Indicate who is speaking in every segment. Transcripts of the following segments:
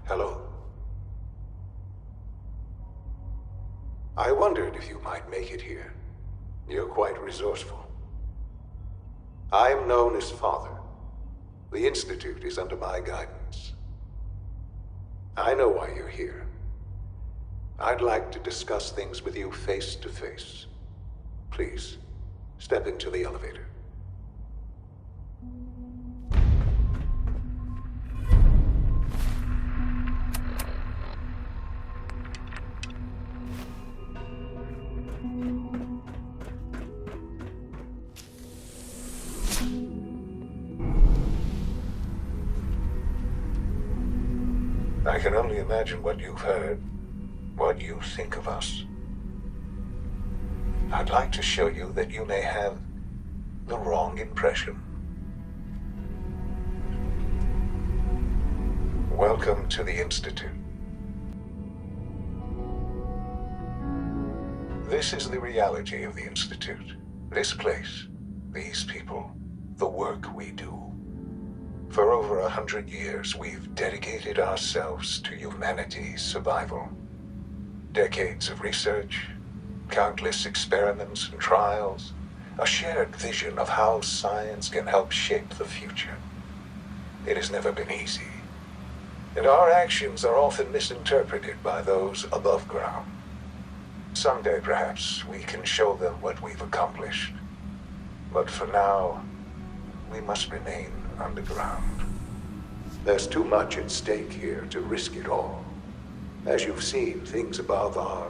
Speaker 1: Hello. I wondered if you might make it here. You're quite resourceful. I'm known as Father. The Institute is under my guidance. I know why you're here. I'd like to discuss things with you face to face. Please, step into the elevator. I can only imagine what you've heard, what you think of us. I'd like to show you that you may have the wrong impression. Welcome to the Institute. This is the reality of the Institute. This place, these people, the work we do. For over 100 years, we've dedicated ourselves to humanity's survival. Decades of research, countless experiments and trials, a shared vision of how science can help shape the future. It has never been easy, and our actions are often misinterpreted by those above ground. Someday, perhaps, we can show them what we've accomplished. But for now, we must remain underground. There's too much at stake here to risk it all. As you've seen, things above are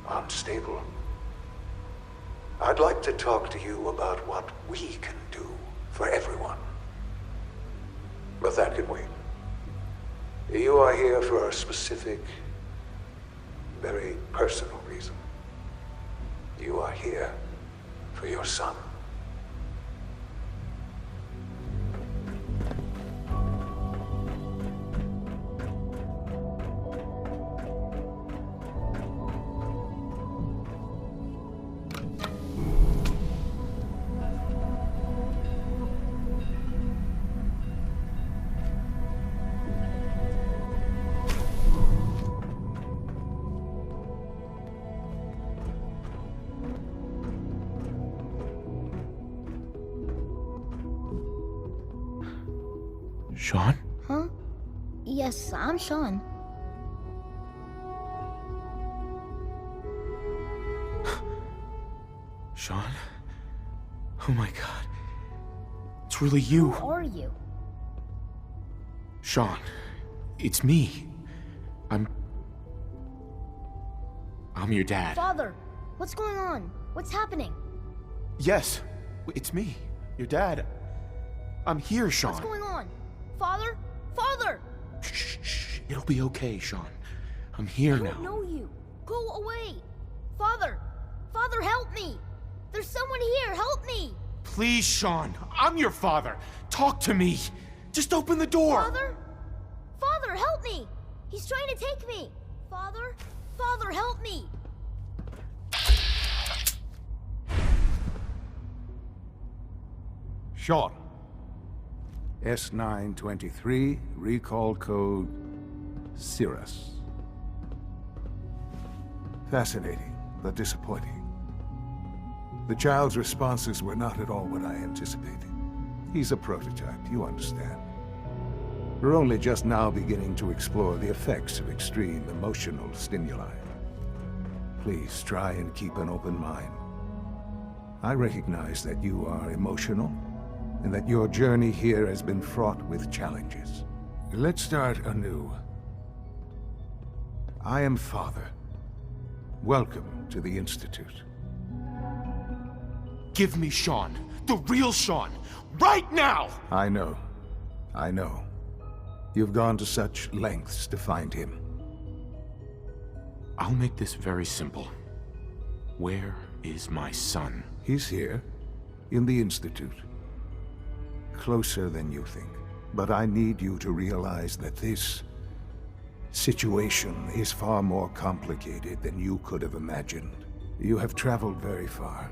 Speaker 1: unstable. I'd like to talk to you about what we can do for everyone. But that can wait. You are here for a specific, very personal reason. You are here for your son.
Speaker 2: Sean?
Speaker 3: Huh? Yes, I'm Sean.
Speaker 2: Sean? Oh my god. It's really you.
Speaker 3: Who are you?
Speaker 2: Sean, it's me. I'm your dad.
Speaker 3: Father, what's going on? What's happening?
Speaker 2: Yes, it's me, your dad. I'm here, Sean.
Speaker 3: What's going on? Father? Father!
Speaker 2: Shh. It'll be okay, Sean. I'm here now.
Speaker 3: I don't know you. Go away. Father! Father, help me! There's someone here. Help me!
Speaker 2: Please, Sean. I'm your father. Talk to me. Just open the door.
Speaker 3: Father? Father, help me! He's trying to take me. Father? Father, help me!
Speaker 4: Sean. S923, recall code Cirrus. Fascinating, but disappointing. The child's responses were not at all what I anticipated. He's a prototype, you understand. We're only just now beginning to explore the effects of extreme emotional stimuli. Please try and keep an open mind. I recognize that you are emotional, and that your journey here has been fraught with challenges. Let's start anew. I am Father. Welcome to the Institute.
Speaker 2: Give me Sean. The real Sean. Right now!
Speaker 4: I know. You've gone to such lengths to find him.
Speaker 2: I'll make this very simple. Where is my son?
Speaker 4: He's here, in the Institute. Closer than you think. But I need you to realize that this situation is far more complicated than you could have imagined. You have traveled very far,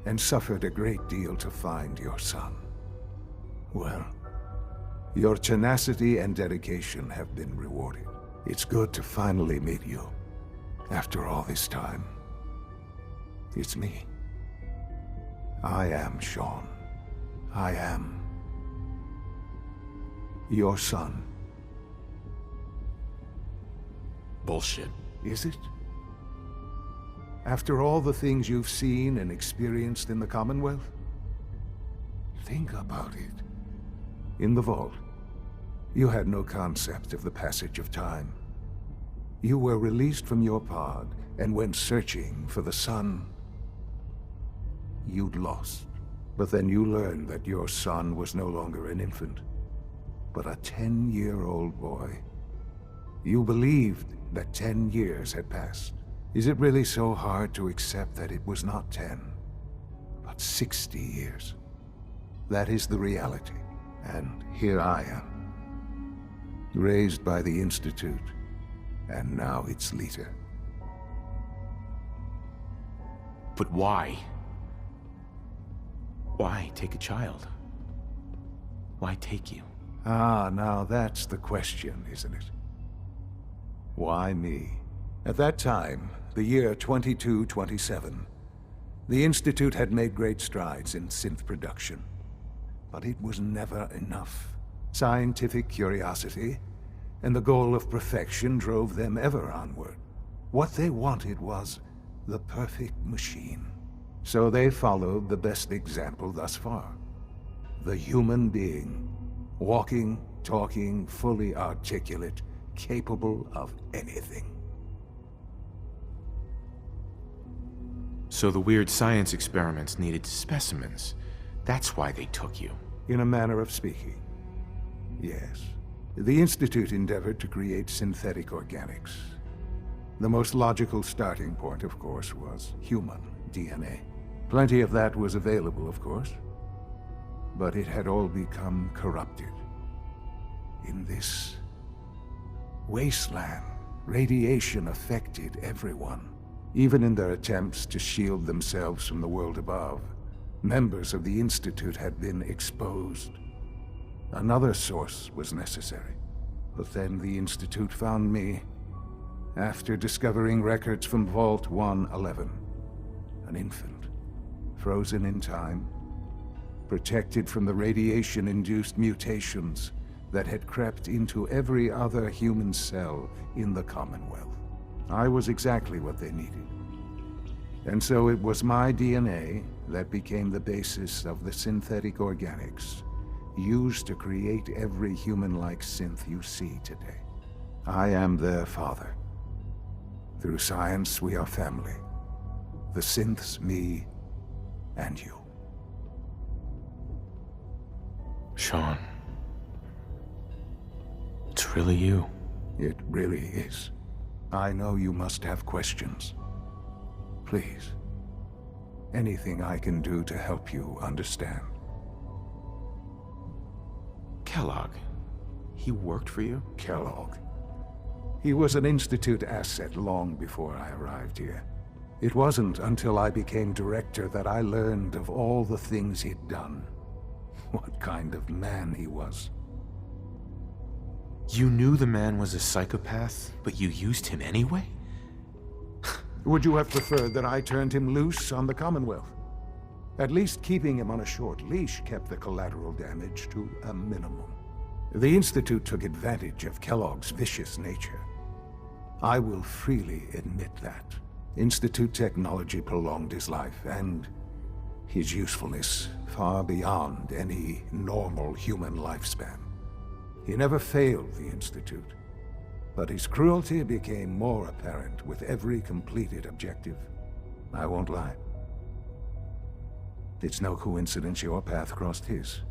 Speaker 4: and suffered a great deal to find your son. Well, Your tenacity and dedication have been rewarded. It's good to finally meet you. After all this time, it's me. I am Sean. I am your son.
Speaker 2: Bullshit.
Speaker 4: Is it? After all the things you've seen and experienced in the Commonwealth? Think about it. In the vault, you had no concept of the passage of time. You were released from your pod and went searching for the son you'd lost. But then you learned that your son was no longer an infant, but a 10-year-old boy. You believed that 10 years had passed. Is it really so hard to accept that it was not 10, but 60 years? That is the reality. And here I am, raised by the Institute, and now its leader.
Speaker 2: But why? Why take a child? Why take you?
Speaker 4: Ah, now that's the question, isn't it? Why me? At that time, the year 2227, the Institute had made great strides in synth production. But it was never enough. Scientific curiosity and the goal of perfection drove them ever onward. What they wanted was the perfect machine. So they followed the best example thus far. The human being. Walking, talking, fully articulate, capable of anything.
Speaker 2: So the weird science experiments needed specimens. That's why they took you.
Speaker 4: In a manner of speaking, yes. The Institute endeavored to create synthetic organics. The most logical starting point, of course, was human DNA. Plenty of that was available, of course. But it had all become corrupted. In this wasteland, radiation affected everyone. Even in their attempts to shield themselves from the world above, members of the Institute had been exposed. Another source was necessary. But then the Institute found me after discovering records from Vault 111. An infant, frozen in time, protected from the radiation-induced mutations that had crept into every other human cell in the Commonwealth. I was exactly what they needed. And so it was my DNA that became the basis of the synthetic organics used to create every human-like synth you see today. I am their father. Through science, we are family. The synths, me, and you.
Speaker 2: Sean. It's really you.
Speaker 4: It really is. I know you must have questions. Please. Anything I can do to help you understand.
Speaker 2: Kellogg. He worked for you?
Speaker 4: Kellogg. He was an Institute asset long before I arrived here. It wasn't until I became director that I learned of all the things he'd done. What kind of man he was.
Speaker 2: You knew the man was a psychopath, but you used him anyway?
Speaker 4: Would you have preferred that I turned him loose on the Commonwealth? At least keeping him on a short leash kept the collateral damage to a minimum. The Institute took advantage of Kellogg's vicious nature. I will freely admit that. Institute technology prolonged his life, and his usefulness far beyond any normal human lifespan. He never failed the Institute, but his cruelty became more apparent with every completed objective. I won't lie. It's no coincidence your path crossed his.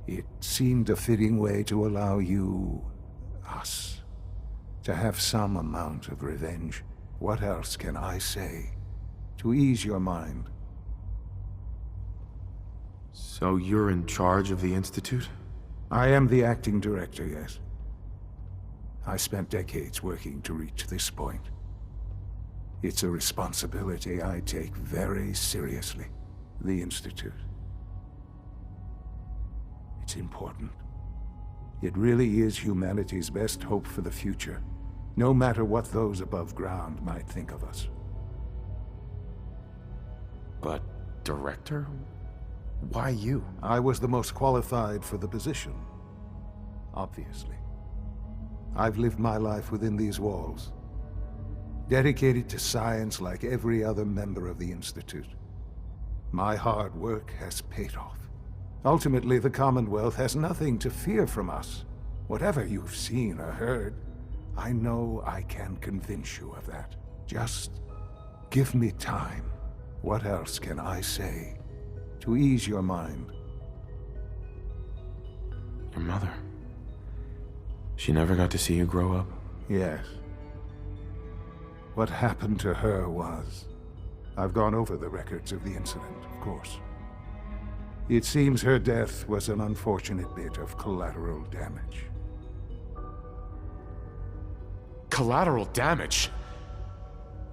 Speaker 4: It seemed a fitting way to allow you, us, to have some amount of revenge. What else can I say to ease your mind?
Speaker 2: So you're in charge of the Institute?
Speaker 4: I am the acting director, yes. I spent decades working to reach this point. It's a responsibility I take very seriously. The Institute. It's important. It really is humanity's best hope for the future, no matter what those above ground might think of us.
Speaker 2: But, director? Why you?
Speaker 4: I was the most qualified for the position, obviously. I've lived my life within these walls, dedicated to science like every other member of the Institute. My hard work has paid off. Ultimately, the Commonwealth has nothing to fear from us. Whatever you've seen or heard, I know I can convince you of that. Just give me time. What else can I say to ease your mind?
Speaker 2: Your mother. She never got to see you grow up?
Speaker 4: Yes. What happened to her was... I've gone over the records of the incident, of course. It seems her death was an unfortunate bit of collateral damage.
Speaker 2: Collateral damage?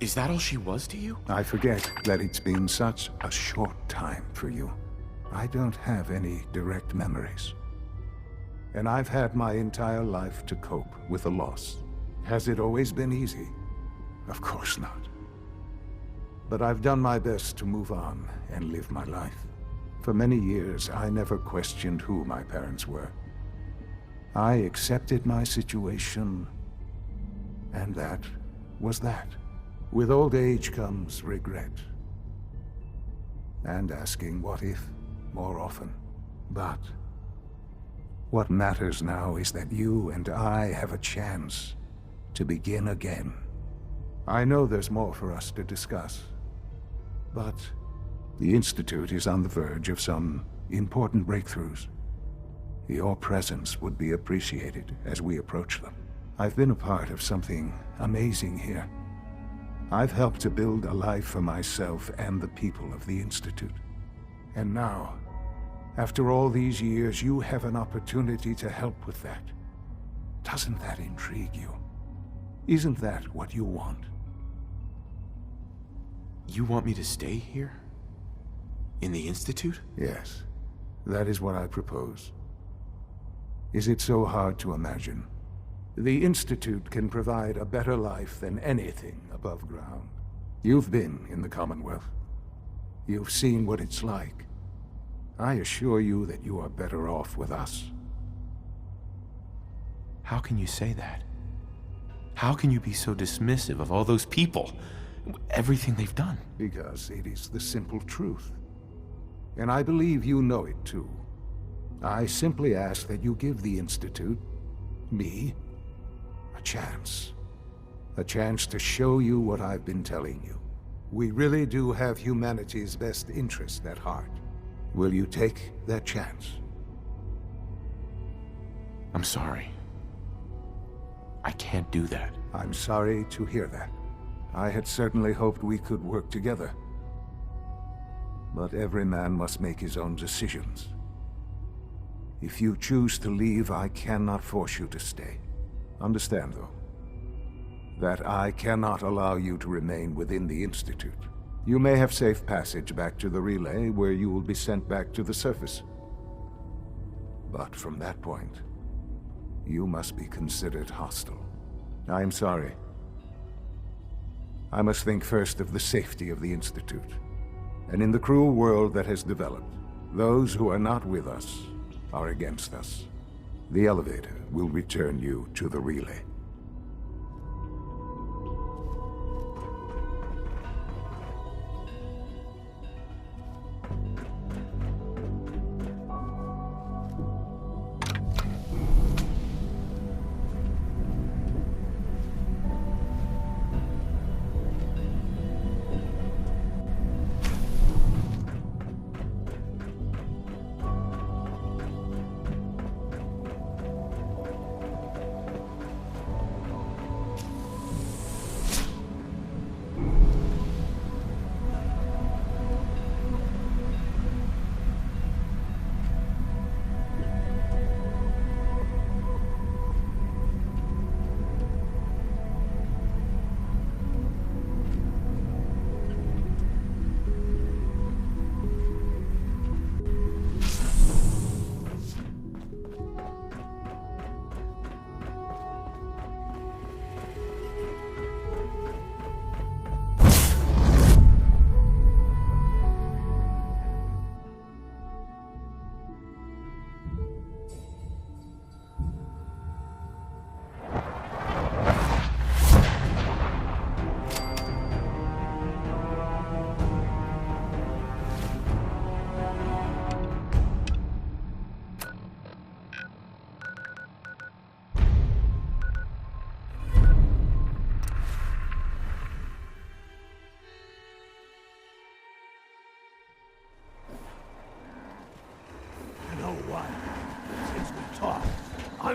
Speaker 2: Is that all she was to you?
Speaker 4: I forget that it's been such a short time for you. I don't have any direct memories. And I've had my entire life to cope with the loss. Has it always been easy? Of course not. But I've done my best to move on and live my life. For many years, I never questioned who my parents were. I accepted my situation, and that was that. With old age comes regret. And asking what if more often. But what matters now is that you and I have a chance to begin again. I know there's more for us to discuss, but the Institute is on the verge of some important breakthroughs. Your presence would be appreciated as we approach them. I've been a part of something amazing here. I've helped to build a life for myself and the people of the Institute. And now, after all these years, you have an opportunity to help with that. Doesn't that intrigue you? Isn't that what you want?
Speaker 2: You want me to stay here? In the Institute?
Speaker 4: Yes, that is what I propose. Is it so hard to imagine? The Institute can provide a better life than anything above ground. You've been in the Commonwealth. You've seen what it's like. I assure you that you are better off with us.
Speaker 2: How can you say that? How can you be so dismissive of all those people? Everything they've done?
Speaker 4: Because it is the simple truth. And I believe you know it too. I simply ask that you give the Institute, me, a chance. A chance to show you what I've been telling you. We really do have humanity's best interest at heart. Will you take that chance?
Speaker 2: I'm sorry. I can't do that.
Speaker 4: I'm sorry to hear that. I had certainly hoped we could work together. But every man must make his own decisions. If you choose to leave, I cannot force you to stay. Understand, though, that I cannot allow you to remain within the Institute. You may have safe passage back to the relay, where you will be sent back to the surface. But from that point, you must be considered hostile. I'm sorry. I must think first of the safety of the Institute. And in the cruel world that has developed, those who are not with us are against us. The elevator will return you to the relay.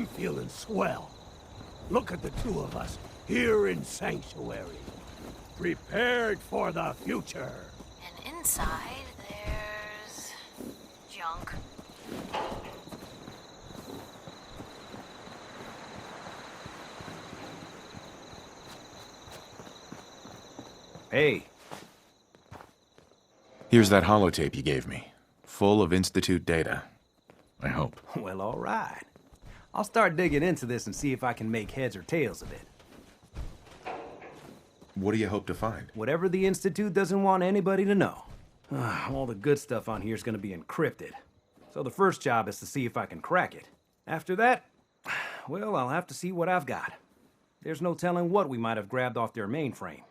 Speaker 5: I'm feeling swell. Look at the two of us here in Sanctuary. Prepared for the future.
Speaker 6: And inside, there's... junk.
Speaker 7: Hey.
Speaker 2: Here's that holotape you gave me. Full of Institute data. I hope.
Speaker 7: Well, all right. I'll start digging into this and see if I can make heads or tails of it.
Speaker 2: What do you hope to find?
Speaker 7: Whatever the Institute doesn't want anybody to know. All the good stuff on here is going to be encrypted. So the first job is to see if I can crack it. After that, well, I'll have to see what I've got. There's no telling what we might have grabbed off their mainframe.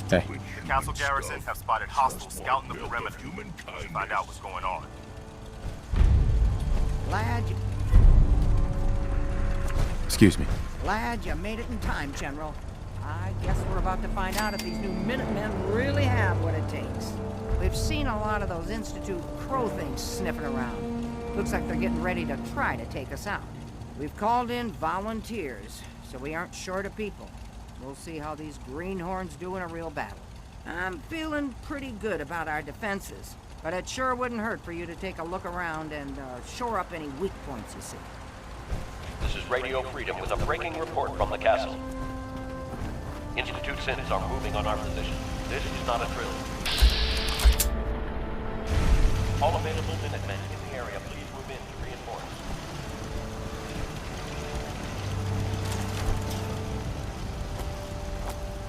Speaker 2: Hey.
Speaker 8: The Council garrison have spotted hostiles scouting the perimeter. Should find out what's going on.
Speaker 9: Lad,
Speaker 2: Excuse me.
Speaker 9: glad you made it in time, General. I guess we're about to find out if these new Minutemen really have what it takes. We've seen a lot of those Institute crow things sniffing around. Looks like they're getting ready to try to take us out. We've called in volunteers, so we aren't short of people. We'll see how these greenhorns do in a real battle. I'm feeling pretty good about our defenses, but it sure wouldn't hurt for you to take a look around and shore up any weak points you see.
Speaker 10: This is Radio Freedom with a breaking report from the castle. Institute synths are moving on our position. This is not a drill. All available Minutemen in the area, please move in to reinforce.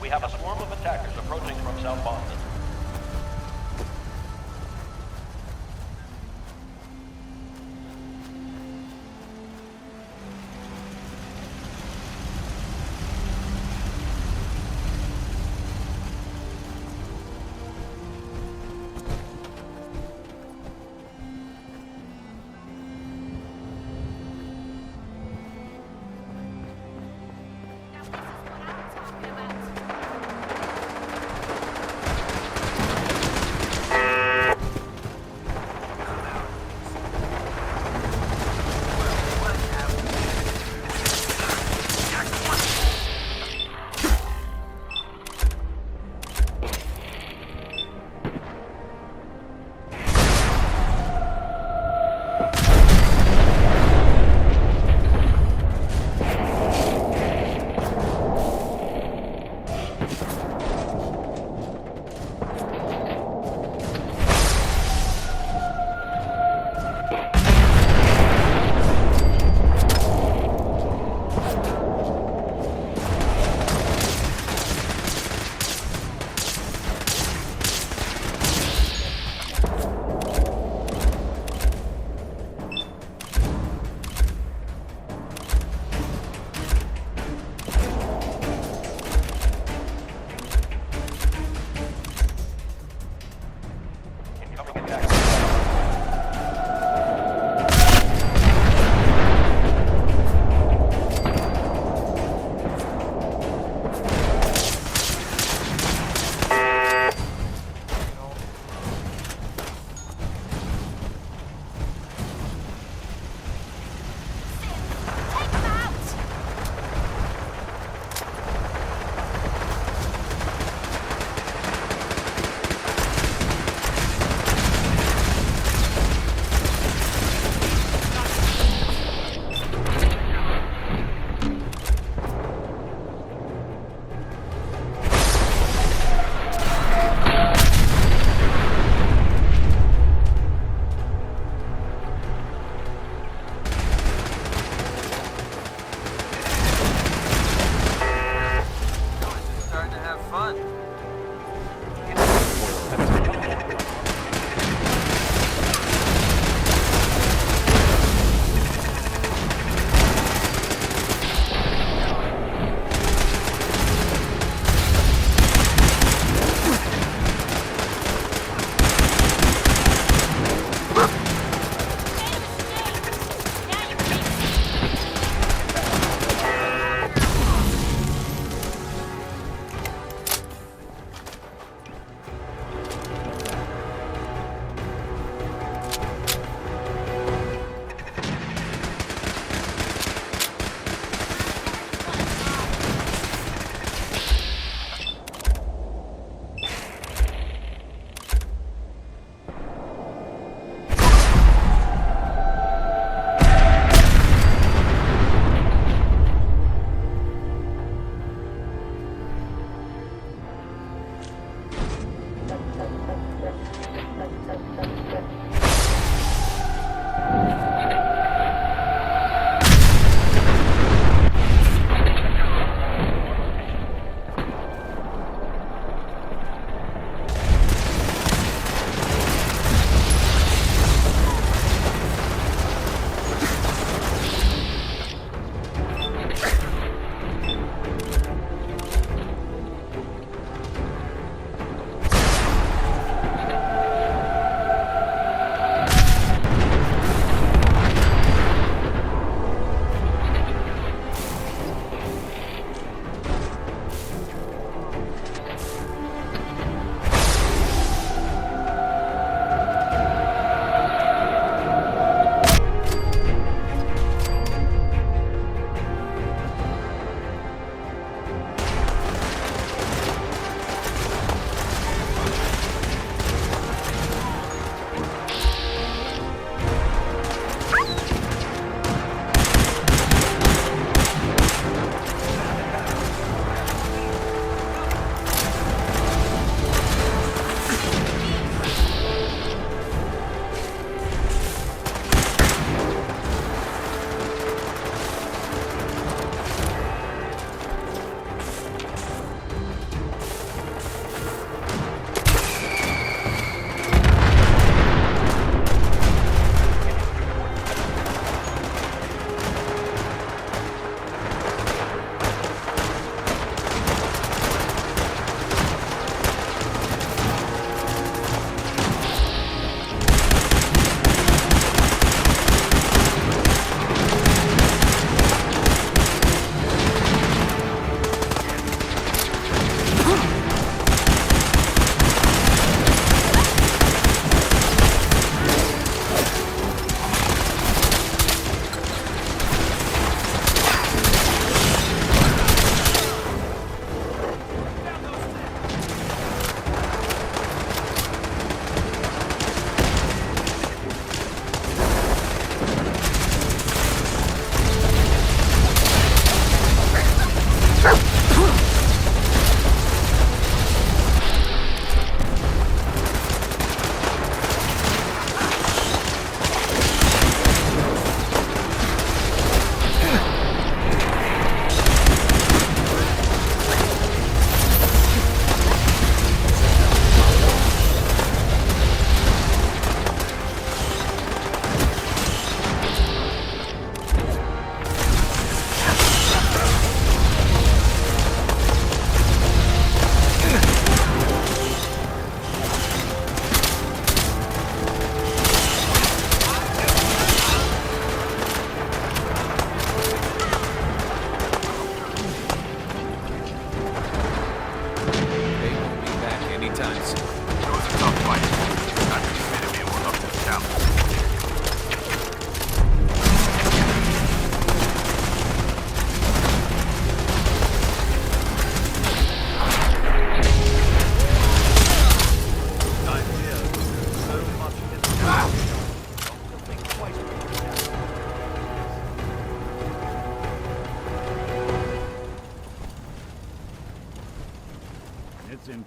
Speaker 10: We have a swarm of attackers approaching from South Boston.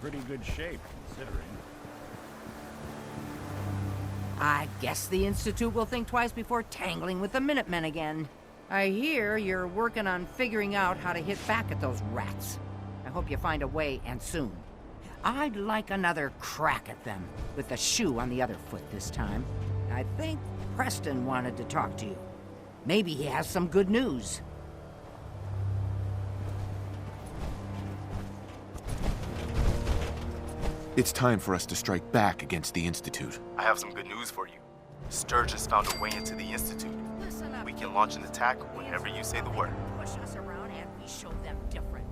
Speaker 5: pretty good shape, considering.
Speaker 9: I guess the Institute will think twice before tangling with the Minutemen again. I hear you're working on figuring out how to hit back at those rats. I hope you find a way, and soon. I'd like another crack at them, with the shoe on the other foot this time. I think Preston wanted to talk to you. Maybe he has some good news.
Speaker 2: It's time for us to strike back against the Institute.
Speaker 8: I have some good news for you. Sturgis found a way into the Institute. We can launch an attack whenever you say the word.
Speaker 9: Push us around and we show them different.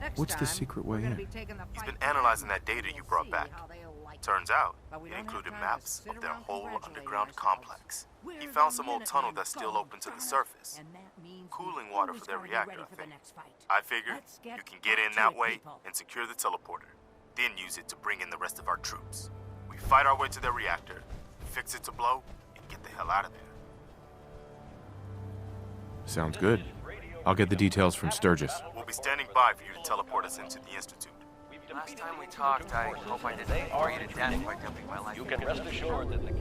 Speaker 9: Next
Speaker 2: What's the
Speaker 9: time,
Speaker 2: secret
Speaker 9: we're
Speaker 2: way
Speaker 9: gonna
Speaker 2: in?
Speaker 9: be taking the
Speaker 8: He's
Speaker 9: fight
Speaker 8: been
Speaker 9: to
Speaker 8: analyzing
Speaker 9: them.
Speaker 8: that data you
Speaker 9: We'll
Speaker 8: brought
Speaker 9: see
Speaker 8: back.
Speaker 9: how they'll like
Speaker 8: Turns
Speaker 9: it.
Speaker 8: out,
Speaker 9: But we
Speaker 8: it
Speaker 9: don't have
Speaker 8: included
Speaker 9: time to
Speaker 8: maps
Speaker 9: sit
Speaker 8: of their
Speaker 9: around
Speaker 8: whole
Speaker 9: congratulating
Speaker 8: underground
Speaker 9: ourselves.
Speaker 8: complex.
Speaker 9: We're
Speaker 8: He
Speaker 9: the
Speaker 8: found some old
Speaker 9: Minutemen
Speaker 8: tunnel that's still
Speaker 9: Gold
Speaker 8: open to the
Speaker 9: Guard,
Speaker 8: surface.
Speaker 9: and that means
Speaker 8: Cooling
Speaker 9: we've
Speaker 8: water
Speaker 9: always
Speaker 8: for their
Speaker 9: gotta be
Speaker 8: reactor,
Speaker 9: ready
Speaker 8: I
Speaker 9: for the
Speaker 8: think.
Speaker 9: next fight.
Speaker 8: I figured
Speaker 9: Let's get
Speaker 8: you can get
Speaker 9: back
Speaker 8: in
Speaker 9: to
Speaker 8: that
Speaker 9: it,
Speaker 8: way
Speaker 9: people.
Speaker 8: and secure the teleporter. Then use it to bring in the rest of our troops. We fight our way to their reactor, fix it to blow, and get the hell out of there.
Speaker 2: Sounds good. I'll get the details from Sturgis.
Speaker 8: We'll be standing by for you to teleport us into the Institute.
Speaker 11: Last time we talked, I hope I didn't bore you to death by dumping my life.
Speaker 10: You can rest assured that the